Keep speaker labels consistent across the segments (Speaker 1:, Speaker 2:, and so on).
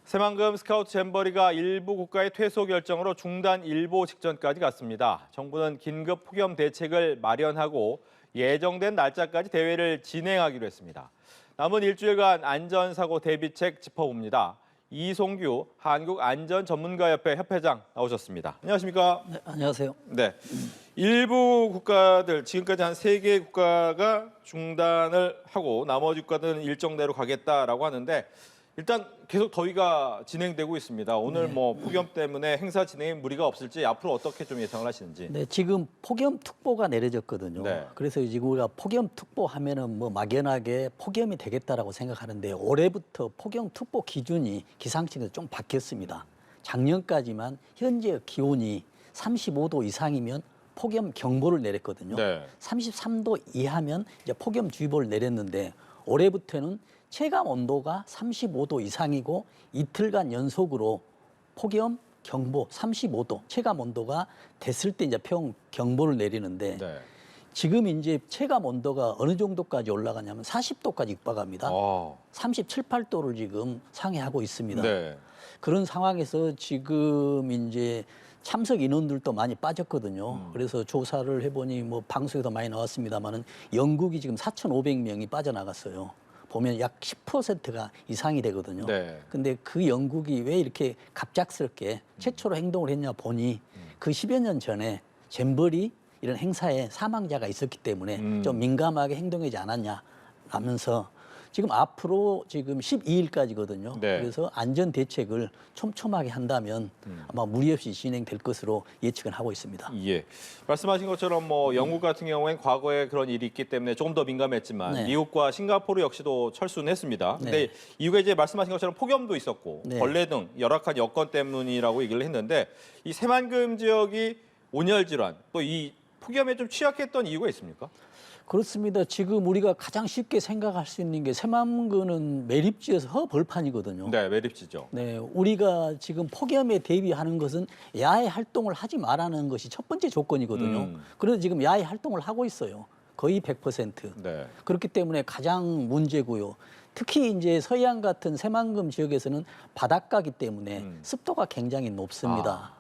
Speaker 1: 새만금 스카우트 잼버리가 일부 국가의 퇴소 결정으로 중단 일보 직전까지 갔습니다. 정부는 긴급 폭염 대책을 마련하고 예정된 날짜까지 대회를 진행하기로 했습니다. 남은 일주일간 안전사고 대비책 짚어봅니다. 이송규 한국안전전문가협회 협회장 나오셨습니다. 안녕하십니까?
Speaker 2: 네, 안녕하세요.
Speaker 1: 네, 일부 국가들 지금까지 한 3개 국가가 중단을 하고 나머지 국가들은 일정대로 가겠다라고 하는데 일단 계속 더위가 진행되고 있습니다. 오늘 폭염 때문에 행사 진행에 무리가 없을지 앞으로 어떻게 좀 예상을 하시는지.
Speaker 2: 네, 지금 폭염특보가 내려졌거든요.
Speaker 1: 네.
Speaker 2: 그래서 지금 우리가 폭염특보 하면은 막연하게 폭염이 되겠다라고 생각하는데 올해부터 폭염특보 기준이 기상청에서 좀 바뀌었습니다. 작년까지만 현재 기온이 35도 이상이면 폭염 경보를 내렸거든요.
Speaker 1: 네.
Speaker 2: 33도 이하면 이제 폭염주의보를 내렸는데 올해부터는 체감 온도가 35도 이상이고 이틀간 연속으로 폭염 경보 35도 체감 온도가 됐을 때 이제 평 경보를 내리는데
Speaker 1: 네.
Speaker 2: 지금 이제 체감 온도가 어느 정도까지 올라가냐면 40도까지 육박합니다. 37, 8도를 지금 상회하고 있습니다.
Speaker 1: 네.
Speaker 2: 그런 상황에서 지금 이제 참석 인원들도 많이 빠졌거든요. 그래서 조사를 해보니 방송에도 많이 나왔습니다만은 영국이 지금 4,500명이 빠져나갔어요. 보면 약 10%가 이상이 되거든요.
Speaker 1: 네.
Speaker 2: 근데 그 영국이 왜 이렇게 갑작스럽게 최초로 행동을 했냐 보니 그 10여 년 전에 잼버리 이런 행사에 사망자가 있었기 때문에 좀 민감하게 행동하지 않았냐 하면서 지금 앞으로 지금 12일까지거든요.
Speaker 1: 네.
Speaker 2: 그래서 안전 대책을 촘촘하게 한다면 아마 무리 없이 진행될 것으로 예측은 하고 있습니다.
Speaker 1: 예. 말씀하신 것처럼 영국 같은 경우엔 과거에 그런 일이 있기 때문에 조금 더 민감했지만
Speaker 2: 네.
Speaker 1: 미국과 싱가포르 역시도 철수는 했습니다. 근데
Speaker 2: 네.
Speaker 1: 이후에 이제 말씀하신 것처럼 폭염도 있었고
Speaker 2: 네.
Speaker 1: 벌레 등 열악한 여건 때문이라고 얘기를 했는데 이 새만금 지역이 온열 질환 또 이 폭염에 좀 취약했던 이유가 있습니까?
Speaker 2: 그렇습니다. 지금 우리가 가장 쉽게 생각할 수 있는 게 새만금은 매립지에서 허벌판이거든요.
Speaker 1: 네, 매립지죠.
Speaker 2: 네, 우리가 지금 폭염에 대비하는 것은 야외 활동을 하지 말라는 것이 첫 번째 조건이거든요. 그래서 지금 야외 활동을 하고 있어요. 거의 100%.
Speaker 1: 네.
Speaker 2: 그렇기 때문에 가장 문제고요. 특히 이제 서해안 같은 새만금 지역에서는 바닷가기 때문에 습도가 굉장히 높습니다.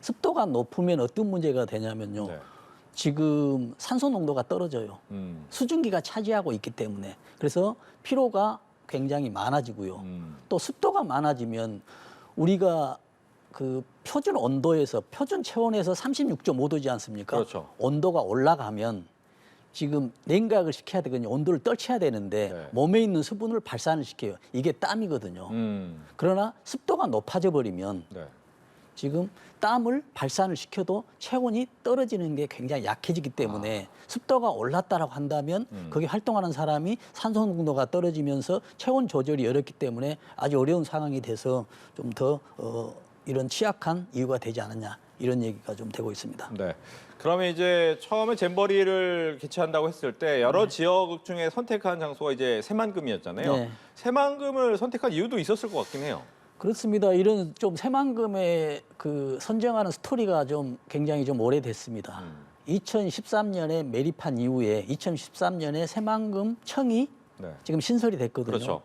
Speaker 2: 습도가 높으면 어떤 문제가 되냐면요.
Speaker 1: 네.
Speaker 2: 지금 산소 농도가 떨어져요. 수증기가 차지하고 있기 때문에. 그래서 피로가 굉장히 많아지고요. 또 습도가 많아지면 우리가 그 표준 온도에서 표준 체온에서 36.5도지 않습니까?
Speaker 1: 그렇죠.
Speaker 2: 온도가 올라가면 지금 냉각을 시켜야 되거든요. 온도를 떨쳐야 되는데
Speaker 1: 네.
Speaker 2: 몸에 있는 수분을 발산을 시켜요. 이게 땀이거든요. 그러나 습도가 높아져 버리면
Speaker 1: 네.
Speaker 2: 지금 땀을 발산을 시켜도 체온이 떨어지는 게 굉장히 약해지기 때문에 습도가 올랐다라고 한다면 거기 활동하는 사람이 산소 농도가 떨어지면서 체온 조절이 어렵기 때문에 아주 어려운 상황이 돼서 좀 더 이런 취약한 이유가 되지 않았냐 이런 얘기가 좀 되고 있습니다.
Speaker 1: 네. 그러면 이제 처음에 잼버리를 개최한다고 했을 때 여러 지역 중에 선택한 장소가 이제 새만금이었잖아요.
Speaker 2: 네.
Speaker 1: 새만금을 선택한 이유도 있었을 것 같긴 해요.
Speaker 2: 그렇습니다. 이런 좀 새만금의 그 선정하는 스토리가 좀 굉장히 좀 오래됐습니다. 2013년에 매립한 이후에 2013년에 새만금 청이
Speaker 1: 네.
Speaker 2: 지금 신설이 됐거든요.
Speaker 1: 그렇죠.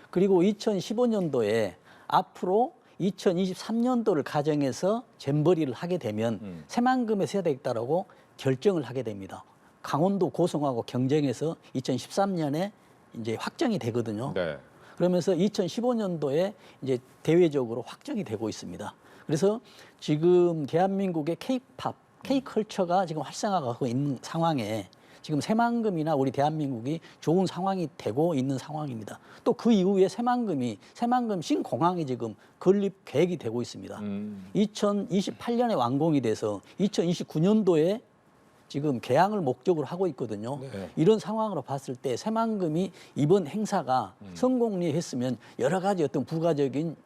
Speaker 2: 그리고 2015년도에 앞으로 2023년도를 가정해서 잼버리를 하게 되면 새만금에서 해야 되겠다라고 결정을 하게 됩니다. 강원도 고성하고 경쟁해서 2013년에 이제 확정이 되거든요.
Speaker 1: 네.
Speaker 2: 그러면서 2015년도에 이제 대외적으로 확정이 되고 있습니다. 그래서 지금 대한민국의 K-팝, K-컬처가 지금 활성화하고 있는 상황에 지금 새만금이나 우리 대한민국이 좋은 상황이 되고 있는 상황입니다. 또 그 이후에 새만금 신공항이 지금 건립 계획이 되고 있습니다. 2028년에 완공이 돼서 2029년도에 지금 개항을 목적으로 하고 있거든요.
Speaker 1: 네.
Speaker 2: 이런 상황으로 봤을 때 새만금이 이번 행사가 성공리했으면 여러 가지 어떤 부가적인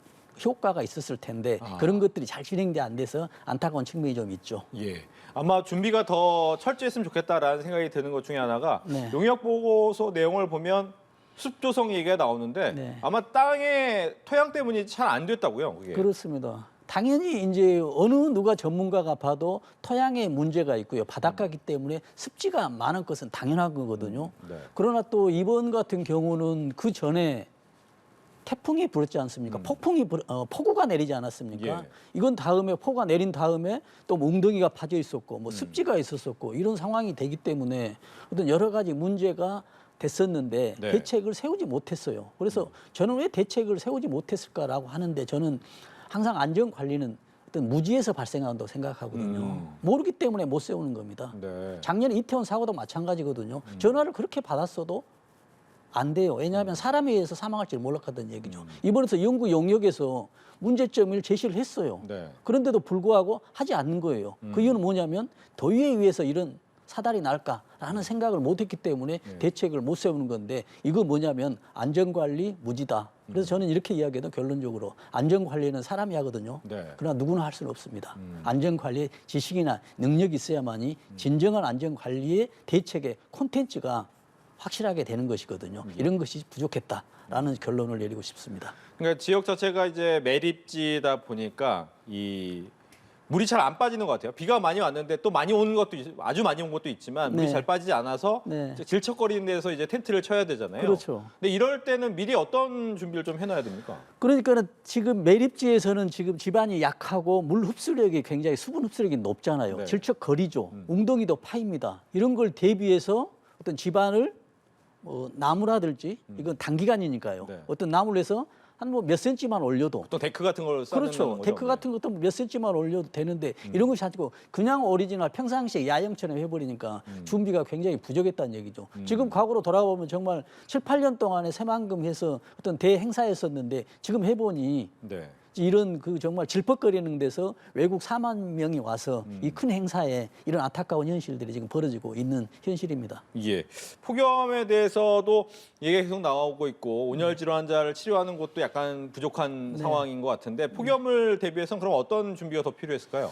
Speaker 2: 효과가 있었을 텐데 그런 것들이 잘 진행돼 안 돼서 안타까운 측면이 좀 있죠.
Speaker 1: 예. 아마 준비가 더 철저했으면 좋겠다라는 생각이 드는 것 중에 하나가
Speaker 2: 네.
Speaker 1: 용역 보고서 내용을 보면 숲 조성 얘기가 나오는데
Speaker 2: 네.
Speaker 1: 아마 땅의 토양 때문이 잘 안 됐다고요, 그게.
Speaker 2: 그렇습니다. 당연히 이제 어느 누가 전문가가 봐도 토양에 문제가 있고요. 바닷가기 때문에 습지가 많은 것은 당연한 거거든요.
Speaker 1: 네.
Speaker 2: 그러나 또 이번 같은 경우는 그 전에 태풍이 불었지 않습니까? 폭우가 내리지 않았습니까?
Speaker 1: 예.
Speaker 2: 이건 다음에 폭우가 내린 다음에 또 웅덩이가 파져 있었고 뭐 습지가 있었었고 이런 상황이 되기 때문에 어떤 여러 가지 문제가 됐었는데
Speaker 1: 네.
Speaker 2: 대책을 세우지 못했어요. 그래서 저는 왜 대책을 세우지 못했을까라고 하는데 저는 항상 안전 관리는 어떤 무지에서 발생한다고 생각하거든요. 모르기 때문에 못 세우는 겁니다.
Speaker 1: 네.
Speaker 2: 작년에 이태원 사고도 마찬가지거든요. 전화를 그렇게 받았어도 안 돼요. 왜냐하면 사람에 의해서 사망할 줄 몰랐다는 얘기죠. 이번에서 영구 용역에서 문제점을 제시를 했어요.
Speaker 1: 네.
Speaker 2: 그런데도 불구하고 하지 않는 거예요. 그 이유는 뭐냐면 더위에 의해서 이런 사달이 날까라는 생각을 못했기 때문에 대책을 못 세우는 건데 이거 뭐냐면 안전관리 무지다. 그래서 저는 이렇게 이야기해도 결론적으로 안전관리는 사람이 하거든요.
Speaker 1: 네.
Speaker 2: 그러나 누구나 할 수는 없습니다. 안전관리에 지식이나 능력이 있어야만이 진정한 안전관리의 대책의 콘텐츠가 확실하게 되는 것이거든요. 이런 것이 부족했다라는 결론을 내리고 싶습니다.
Speaker 1: 그러니까 지역 자체가 이제 매립지다 보니까 이 물이 잘 안 빠지는 것 같아요. 비가 많이 왔는데 또 많이 오는 것도 아주 많이 온 것도 있지만 물이
Speaker 2: 네.
Speaker 1: 잘 빠지지 않아서
Speaker 2: 네.
Speaker 1: 질척거리는 데서 이제 텐트를 쳐야 되잖아요.
Speaker 2: 그렇죠.
Speaker 1: 근데 이럴 때는 미리 어떤 준비를 좀 해놔야 됩니까?
Speaker 2: 그러니까는 지금 매립지에서는 지금 지반이 약하고 물 흡수력이 굉장히 수분 흡수력이 높잖아요.
Speaker 1: 네.
Speaker 2: 질척거리죠. 웅덩이도 파입니다. 이런 걸 대비해서 어떤 지반을 나무라든지 이건 단기간이니까요.
Speaker 1: 네.
Speaker 2: 어떤 나무를 해서 한 뭐 몇 센치만 올려도
Speaker 1: 또 데크 같은 걸 쌓는
Speaker 2: 그렇죠.
Speaker 1: 거죠.
Speaker 2: 데크 같은 것도 몇 센치만 올려도 되는데 이런 것이 아니고 그냥 오리지널 평상시에 야영처럼 해버리니까 준비가 굉장히 부족했다는 얘기죠. 지금 과거로 돌아보면 정말 7, 8년 동안에 새만금 해서 어떤 대행사였었는데 지금 해보니
Speaker 1: 네.
Speaker 2: 이런 그 정말 질퍽거리는 데서 외국 4만 명이 와서 이 큰 행사에 이런 안타까운 현실들이 지금 벌어지고 있는 현실입니다.
Speaker 1: 예. 폭염에 대해서도 얘기가 계속 나오고 있고 온열 질환자를 치료하는 곳도 약간 부족한 상황인 것 같은데 폭염을 대비해서는 그럼 어떤 준비가 더 필요했을까요?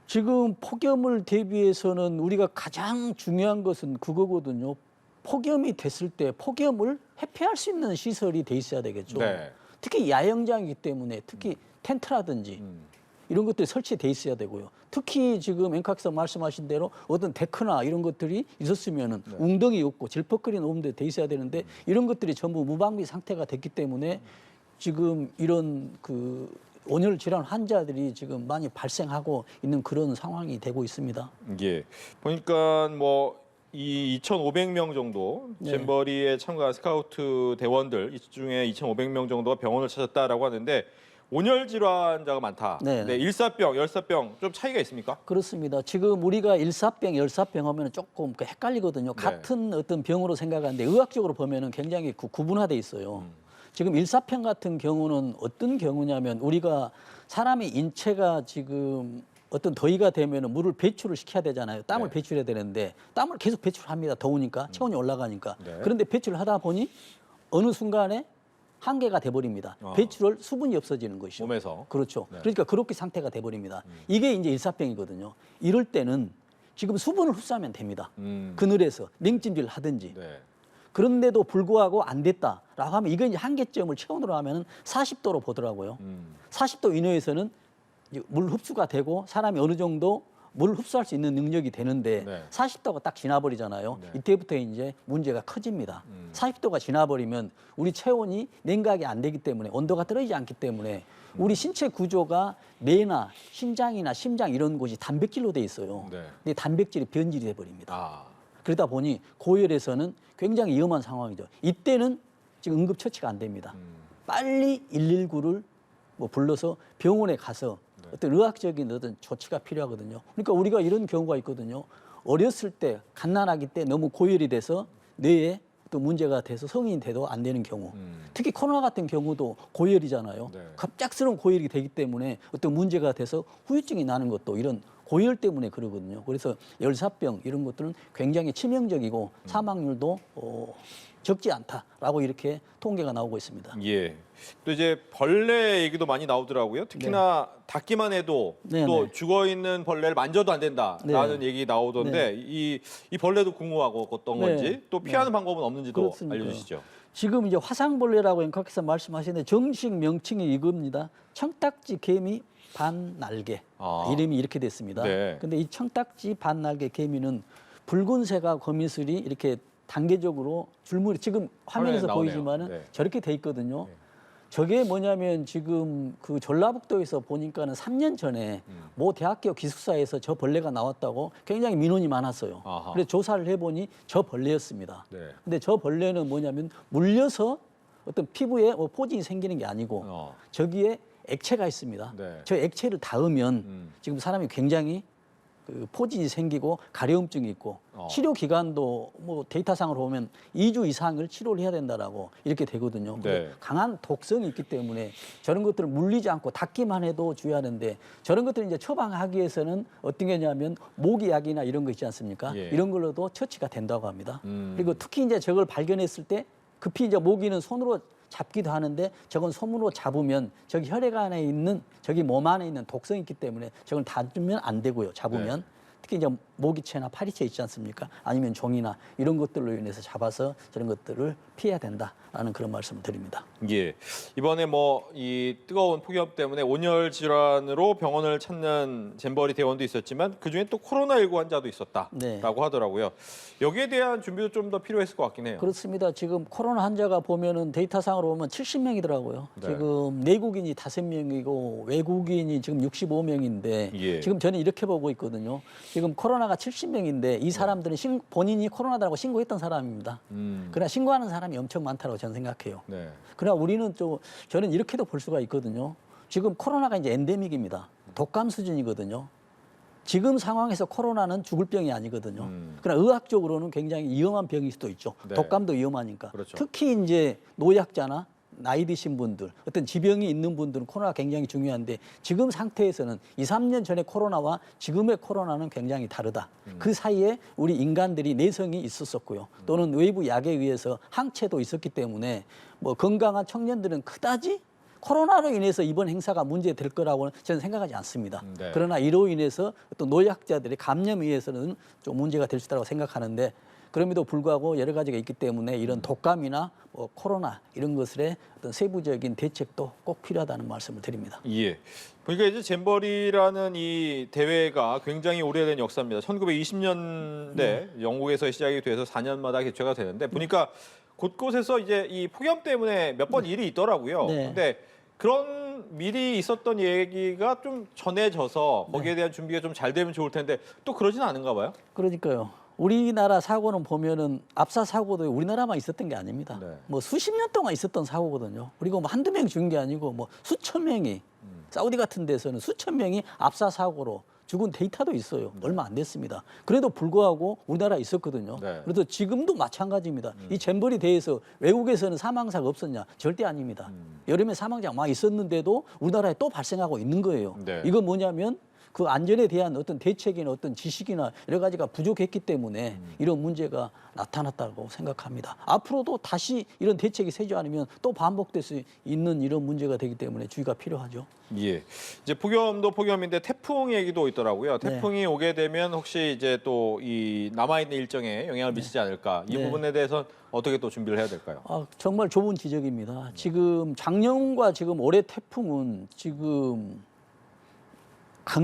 Speaker 2: 지금 폭염을 대비해서는 우리가 가장 중요한 것은 그거거든요. 폭염이 됐을 때 폭염을 회피할 수 있는 시설이 돼 있어야 되겠죠.
Speaker 1: 네.
Speaker 2: 특히 야영장이기 때문에 특히 텐트라든지 이런 것들이 설치돼 있어야 되고요. 특히 지금 앵커께서 말씀하신 대로 어떤 데크나 이런 것들이 있었으면은 웅덩이 없고 질퍽거리는 없는 데 돼 있어야 되는데 이런 것들이 전부 무방비 상태가 됐기 때문에 지금 이런 그 온열 질환 환자들이 지금 많이 발생하고 있는 그런 상황이 되고 있습니다.
Speaker 1: 예. 보니까 뭐 이 2,500명 정도
Speaker 2: 네.
Speaker 1: 잼버리에 참가한 스카우트 대원들 이 중에 2,500명 정도가 병원을 찾았다라고 하는데 온열 질환자가 많다.
Speaker 2: 네.
Speaker 1: 네, 일사병, 열사병 좀 차이가 있습니까?
Speaker 2: 그렇습니다. 지금 우리가 일사병, 열사병 하면 조금 헷갈리거든요.
Speaker 1: 네.
Speaker 2: 같은 어떤 병으로 생각하는데 의학적으로 보면은 굉장히 구분화돼 있어요. 지금 일사병 같은 경우는 어떤 경우냐면 우리가 사람의 인체가 지금 어떤 더위가 되면은 물을 배출을 시켜야 되잖아요. 땀을
Speaker 1: 네.
Speaker 2: 배출해야 되는데 땀을 계속 배출합니다. 더우니까 체온이 올라가니까.
Speaker 1: 네.
Speaker 2: 그런데 배출을 하다 보니 어느 순간에 한계가 돼버립니다. 배출할 수분이 없어지는 것이죠.
Speaker 1: 몸에서.
Speaker 2: 그렇죠.
Speaker 1: 네.
Speaker 2: 그러니까 그렇게 상태가 돼버립니다. 이게 이제 일사병이거든요. 이럴 때는 지금 수분을 흡수하면 됩니다. 그늘에서 냉찜질을 하든지.
Speaker 1: 네.
Speaker 2: 그런데도 불구하고 안 됐다라고 하면 이건 이제 한계점을 체온으로 하면은 40도로 보더라고요. 40도 이내에서는 이제 물 흡수가 되고 사람이 어느 정도 물 흡수할 수 있는 능력이 되는데
Speaker 1: 네.
Speaker 2: 40도가 딱 지나버리잖아요.
Speaker 1: 네.
Speaker 2: 이때부터 이제 문제가 커집니다. 40도가 지나버리면 우리 체온이 냉각이 안 되기 때문에 온도가 떨어지지 않기 때문에 우리 신체 구조가 뇌나 신장이나 심장 이런 곳이 단백질로 돼 있어요.
Speaker 1: 네.
Speaker 2: 근데 단백질이 변질이 돼버립니다.
Speaker 1: 아.
Speaker 2: 그러다 보니 고열에서는 굉장히 위험한 상황이죠. 이때는 지금 응급처치가 안 됩니다. 빨리 119를 뭐 불러서 병원에 가서 어떤 의학적인 어떤 조치가 필요하거든요. 그러니까 우리가 이런 경우가 있거든요. 어렸을 때 갓난아기 때 너무 고열이 돼서 뇌에 또 문제가 돼서 성인이 돼도 안 되는 경우. 특히 코로나 같은 경우도 고열이잖아요.
Speaker 1: 네.
Speaker 2: 갑작스러운 고열이 되기 때문에 어떤 문제가 돼서 후유증이 나는 것도 이런 고열 때문에 그러거든요. 그래서 열사병 이런 것들은 굉장히 치명적이고 사망률도 적지 않다라고 이렇게 통계가 나오고 있습니다.
Speaker 1: 예. 또 이제 벌레 얘기도 많이 나오더라고요. 특히나 닿기만 해도
Speaker 2: 네,
Speaker 1: 또
Speaker 2: 네.
Speaker 1: 죽어 있는 벌레를 만져도 안 된다라는
Speaker 2: 네.
Speaker 1: 얘기 나오던데 이 벌레도 궁금하고 어떤
Speaker 2: 네.
Speaker 1: 건지 또 피하는 방법은 없는지도
Speaker 2: 그렇습니다.
Speaker 1: 알려주시죠.
Speaker 2: 지금 이제 화상벌레라고 앵커께서 말씀하시는데 정식 명칭이 이겁니다. 청딱지 개미 반날개.
Speaker 1: 아.
Speaker 2: 이름이 이렇게 됐습니다.
Speaker 1: 네.
Speaker 2: 근데 이 청딱지 반날개 개미는 붉은색과 거미술이 이렇게 단계적으로 줄무리 지금 화면에서
Speaker 1: 나오네요.
Speaker 2: 보이지만은
Speaker 1: 네.
Speaker 2: 저렇게 돼 있거든요. 저게 뭐냐면 지금 그 전라북도에서 보니까는 3년 전에 모 대학교 기숙사에서 저 벌레가 나왔다고 굉장히 민원이 많았어요.
Speaker 1: 아하.
Speaker 2: 그래서 조사를 해보니 저 벌레였습니다.
Speaker 1: 네.
Speaker 2: 근데 저 벌레는 뭐냐면 물려서 어떤 피부에 뭐 포진이 생기는 게 아니고 저기에 액체가 있습니다.
Speaker 1: 네.
Speaker 2: 저 액체를 닿으면 지금 사람이 굉장히 그 포진이 생기고 가려움증이 있고 치료 기간도 뭐 데이터상으로 보면 2주 이상을 치료를 해야 된다라고 이렇게 되거든요.
Speaker 1: 네.
Speaker 2: 강한 독성이 있기 때문에 저런 것들을 물리지 않고 닿기만 해도 주의하는데 저런 것들을 이제 처방하기 위해서는 어떤 게냐면 모기약이나 이런 거 있지 않습니까?
Speaker 1: 예.
Speaker 2: 이런 걸로도 처치가 된다고 합니다. 그리고 특히 이제 저걸 발견했을 때 급히 이제 모기는 손으로 잡기도 하는데 저건 손으로 잡으면 저기 혈액 안에 있는 저기 몸 안에 있는 독성이 있기 때문에 저걸 닿으면 안 되고요. 잡으면.
Speaker 1: 네.
Speaker 2: 특히 이제 모기채나 파리채 있지 않습니까? 아니면 종이나 이런 것들로 인해서 잡아서 저런 것들을 피해야 된다라는 그런 말씀을 드립니다.
Speaker 1: 예. 이번에 뭐 이 뜨거운 폭염 때문에 온열 질환으로 병원을 찾는 잼버리 대원도 있었지만 그중에 또 코로나19 환자도 있었다라고
Speaker 2: 네.
Speaker 1: 하더라고요. 여기에 대한 준비도 좀 더 필요했을 것 같긴 해요.
Speaker 2: 그렇습니다. 지금 코로나 환자가 보면은 데이터상으로 보면 70명이더라고요.
Speaker 1: 네.
Speaker 2: 지금 내국인이 5명이고 외국인이 지금 65명인데
Speaker 1: 예.
Speaker 2: 지금 저는 이렇게 보고 있거든요. 지금 코로나가 70명인데 이 사람들은 본인이 코로나다라고 신고했던 사람입니다. 그러나 신고하는 사람이 엄청 많다고 저는 생각해요.
Speaker 1: 네.
Speaker 2: 그러나 우리는 또 저는 이렇게도 볼 수가 있거든요. 지금 코로나가 이제 엔데믹입니다. 독감 수준이거든요. 지금 상황에서 코로나는 죽을 병이 아니거든요. 그러나 의학적으로는 굉장히 위험한 병일 수도 있죠.
Speaker 1: 네.
Speaker 2: 독감도 위험하니까.
Speaker 1: 그렇죠.
Speaker 2: 특히 이제 노약자나 나이 드신 분들, 어떤 지병이 있는 분들은 코로나가 굉장히 중요한데 지금 상태에서는 2, 3년 전의 코로나와 지금의 코로나는 굉장히 다르다. 그 사이에 우리 인간들이 내성이 있었었고요. 또는 외부 약에 의해서 항체도 있었기 때문에 뭐 건강한 청년들은 그다지 코로나로 인해서 이번 행사가 문제될 거라고는 저는 생각하지 않습니다.
Speaker 1: 네.
Speaker 2: 그러나 이로 인해서 어떤 노약자들의 감염에 의해서는 좀 문제가 될 수 있다고 생각하는데 그럼에도 불구하고 여러 가지가 있기 때문에 이런 독감이나 뭐 코로나 이런 것들의 어떤 세부적인 대책도 꼭 필요하다는 말씀을 드립니다.
Speaker 1: 예. 보니까 이제 잼버리라는 이 대회가 굉장히 오래된 역사입니다. 1920년대 영국에서 시작이 돼서 4년마다 개최가 되는데 보니까 곳곳에서 이제 이 폭염 때문에 몇 번 일이 있더라고요.
Speaker 2: 네.
Speaker 1: 근데 그런 미리 있었던 얘기가 좀 전해져서 거기에 대한 준비가 좀 잘 되면 좋을 텐데 또 그러지는 않은가 봐요.
Speaker 2: 그러니까요. 우리나라 사고는 보면은 압사 사고도 우리나라만 있었던 게 아닙니다.
Speaker 1: 네.
Speaker 2: 뭐 수십 년 동안 있었던 사고거든요. 그리고 뭐 한두 명 죽은 게 아니고 뭐 수천 명이 사우디 같은 데서는 수천 명이 압사 사고로 죽은 데이터도 있어요. 얼마 안 됐습니다. 그래도 불구하고 우리나라에 있었거든요.
Speaker 1: 네.
Speaker 2: 그래서 지금도 마찬가지입니다. 이 잼버리 대회에서 외국에서는 사망사가 없었냐? 절대 아닙니다. 여름에 사망자가 막 있었는데도 우리나라에 또 발생하고 있는 거예요.
Speaker 1: 네.
Speaker 2: 이건 뭐냐면 그 안전에 대한 어떤 대책이나 어떤 지식이나 여러 가지가 부족했기 때문에 이런 문제가 나타났다고 생각합니다. 앞으로도 다시 이런 대책이 세지 않으면 또 반복될 수 있는 이런 문제가 되기 때문에 주의가 필요하죠.
Speaker 1: 예. 이제 폭염도 폭염인데 태풍 얘기도 있더라고요.
Speaker 2: 네.
Speaker 1: 태풍이 오게 되면 혹시 이제 또 이 남아있는 일정에 영향을 미치지 않을까? 이
Speaker 2: 네.
Speaker 1: 부분에 대해서 어떻게 또 준비를 해야 될까요?
Speaker 2: 정말 좋은 지적입니다. 지금 작년과 지금 올해 태풍은 지금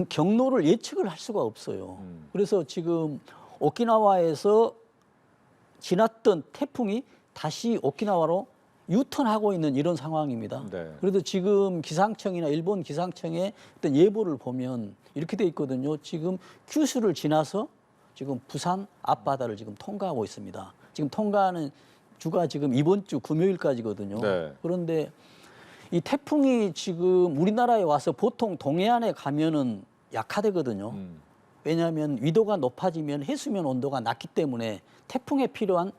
Speaker 2: 경로를 예측을 할 수가 없어요. 그래서 지금 오키나와에서 지났던 태풍이 다시 오키나와로 유턴하고 있는 이런 상황입니다.
Speaker 1: 네.
Speaker 2: 그래도 지금 기상청이나 일본 기상청의 어떤 예보를 보면 이렇게 돼 있거든요. 지금 큐슈를 지나서 지금 부산 앞바다를 지금 통과하고 있습니다. 지금 통과하는 주가 지금 이번 주 금요일까지거든요.
Speaker 1: 네.
Speaker 2: 그런데 이 태풍이 지금 우리나라에 와서 보통 동해안에 가면은 약화되거든요. 왜냐하면 위도가 높아지면 해수면 온도가 낮기 때문에 태풍에 필요한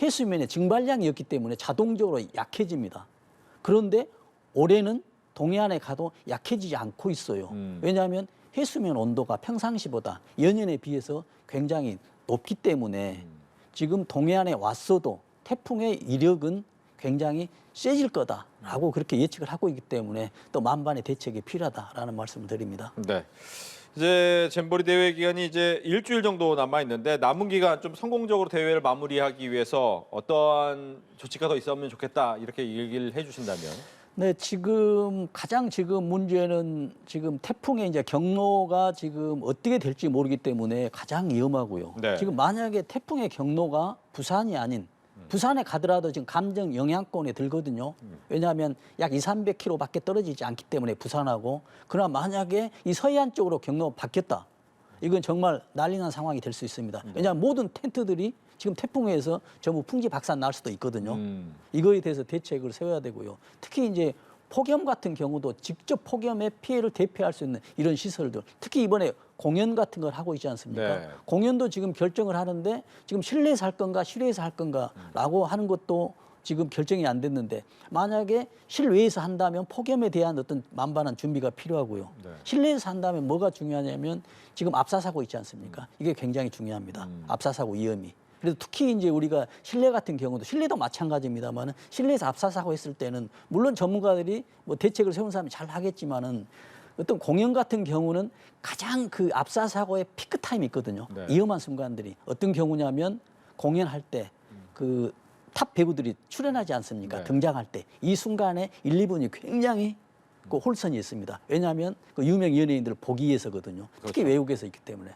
Speaker 2: 해수면의 증발량이었기 때문에 자동적으로 약해집니다. 그런데 올해는 동해안에 가도 약해지지 않고 있어요. 왜냐하면 해수면 온도가 평상시보다 연년에 비해서 굉장히 높기 때문에 지금 동해안에 왔어도 태풍의 이력은 굉장히 세질 거다라고 그렇게 예측을 하고 있기 때문에 또 만반의 대책이 필요하다라는 말씀을 드립니다.
Speaker 1: 네. 이제 잼버리 대회 기간이 이제 일주일 정도 남아 있는데 남은 기간 좀 성공적으로 대회를 마무리하기 위해서 어떠한 조치가 더 있었으면 좋겠다 이렇게 얘기를 해주신다면?
Speaker 2: 네, 지금 가장 지금 문제는 지금 태풍의 이제 경로가 지금 어떻게 될지 모르기 때문에 가장 위험하고요.
Speaker 1: 네.
Speaker 2: 지금 만약에 태풍의 경로가 부산이 아닌 부산에 가더라도 지금 감정 영향권에 들거든요. 왜냐하면 약 200~300km밖에 떨어지지 않기 때문에 부산하고. 그러나 만약에 이 서해안 쪽으로 경로가 바뀌었다. 이건 정말 난리 난 상황이 될 수 있습니다. 왜냐하면 모든 텐트들이 지금 태풍에서 전부 풍지박산 날 수도 있거든요. 이거에 대해서 대책을 세워야 되고요. 특히 이제 폭염 같은 경우도 직접 폭염의 피해를 대피할 수 있는 이런 시설들, 특히 이번에 공연 같은 걸 하고 있지 않습니까?
Speaker 1: 네.
Speaker 2: 공연도 지금 결정을 하는데 지금 실내에서 할 건가 실외에서 할 건가라고 하는 것도 지금 결정이 안 됐는데, 만약에 실외에서 한다면 폭염에 대한 어떤 만반한 준비가 필요하고요.
Speaker 1: 네.
Speaker 2: 실내에서 한다면 뭐가 중요하냐면 지금 압사사고 있지 않습니까? 이게 굉장히 중요합니다. 압사사고 위험이. 그래서 특히 이제 우리가 실내 같은 경우도, 실내도 마찬가지입니다만은 실내에서 압사사고 했을 때는 물론 전문가들이 뭐 대책을 세운 사람이 잘 하겠지만은 어떤 공연 같은 경우는 가장 그 압사사고의 피크 타임이 있거든요.
Speaker 1: 네.
Speaker 2: 위험한 순간들이 어떤 경우냐면 공연할 때 그 탑 배우들이 출연하지 않습니까?
Speaker 1: 네.
Speaker 2: 등장할 때 이 순간에 1, 2분이 굉장히 그 홀선이 있습니다. 왜냐하면 그 유명 연예인들을 보기 위해서거든요. 특히
Speaker 1: 그렇죠.
Speaker 2: 외국에서 있기 때문에.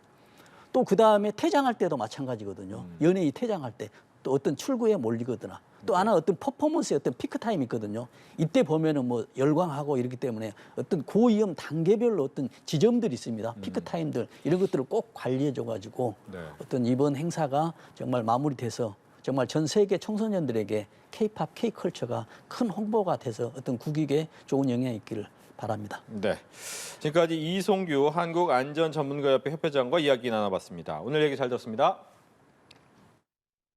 Speaker 2: 또 그 다음에 퇴장할 때도 마찬가지거든요. 연예인이 퇴장할 때 또 어떤 출구에 몰리거나 또 하나 어떤 퍼포먼스의 어떤 피크 타임이 있거든요. 이때 보면은 뭐 열광하고 이렇기 때문에 어떤 고위험 단계별로 어떤 지점들이 있습니다. 피크 타임들 이런 것들을 꼭 관리해줘 가지고
Speaker 1: 네.
Speaker 2: 어떤 이번 행사가 정말 마무리돼서 정말 전 세계 청소년들에게 K-팝, K-컬처가 큰 홍보가 돼서 어떤 국익에 좋은 영향이 있기를 바랍니다.
Speaker 1: 네. 지금까지 이송규 한국안전전문가협회 협회장과 이야기 나눠봤습니다. 오늘 얘기 잘 들었습니다.